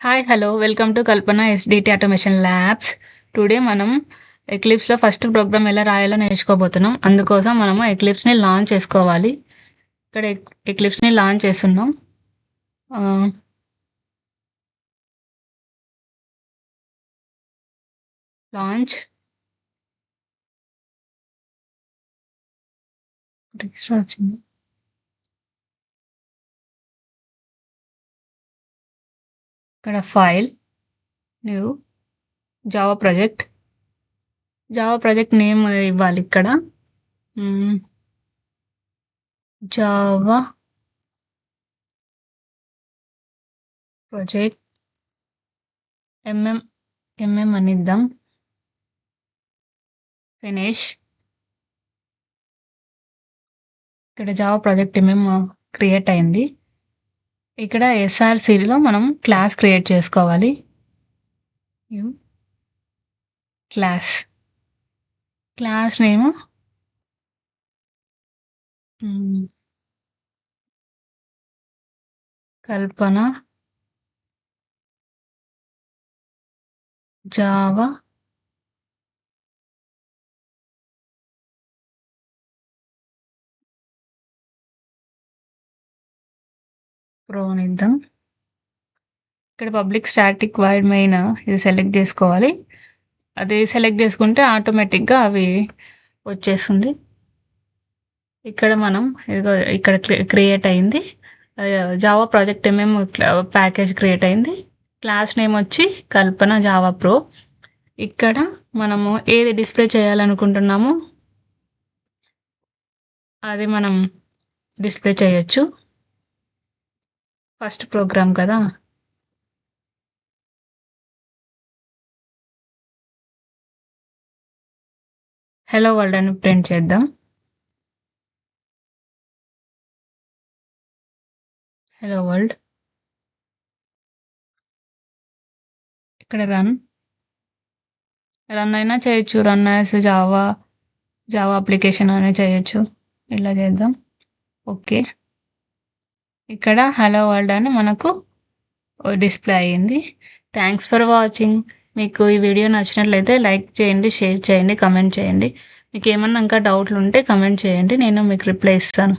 Hi hello welcome to Kalpana SDT automation labs. Today మనం ఎక్లిప్స్లో first programme ఎలా రాయాలో నేర్చుకోబోతున్నాం. అందుకోసం మనము ఎక్లిప్స్ని లాంచ్ చేసుకోవాలి. ఇక్కడ ఎక్లిప్స్ని లాంచ్ చేస్తున్నాం. లాంచ్ వచ్చింది. ఇక్కడ file new Java project name ఇవ్వాలి. ఇక్కడ జావా ప్రాజెక్ట్ ఎంఎం అని ఇద్దాం. ఫినిష్. ఇక్కడ జావా ప్రాజెక్ట్ ఎంఎం క్రియేట్ అయింది. ఇక్కడ ఎస్ఆర్సిలో మనం క్లాస్ క్రియేట్ చేసుకోవాలి. క్లాస్ నేమ్ కల్పన జావా ప్రో ఇద్దాం. ఇక్కడ పబ్లిక్ స్టాటిక్ వైడ్ మెయిన్ ఇది సెలెక్ట్ చేసుకోవాలి. అది సెలెక్ట్ చేసుకుంటే ఆటోమేటిక్గా అవి వచ్చేస్తుంది. ఇక్కడ మనం ఇక్కడ క్రియేట్ అయింది Java project MM package create అయింది. క్లాస్ నేమ్ వచ్చి కల్పన జావా ప్రో. ఇక్కడ మనము ఏది డిస్ప్లే చేయాలనుకుంటున్నామో అది మనం డిస్ప్లే చేయొచ్చు. ఫస్ట్ ప్రోగ్రామ్ కదా, హలో వరల్డ్ అని ప్రింట్ చేద్దాం. Hello world. ఇక్కడ రన్ అయినా చేయొచ్చు. రన్ యాజ్ జావా అప్లికేషన్ అయినా చేయొచ్చు. ఇలా చేద్దాం. ఓకే. ఇక్కడ హలో వరల్డ్ అని మనకు డిస్ప్లే అయ్యింది. Thanks for watching. మీకు ఈ వీడియో నచ్చినట్లయితే లైక్ చేయండి, షేర్ చేయండి, కమెంట్ చేయండి. మీకు ఏమన్నా ఇంకా డౌట్లు ఉంటే కమెంట్ చేయండి, నేను మీకు రిప్లై ఇస్తాను.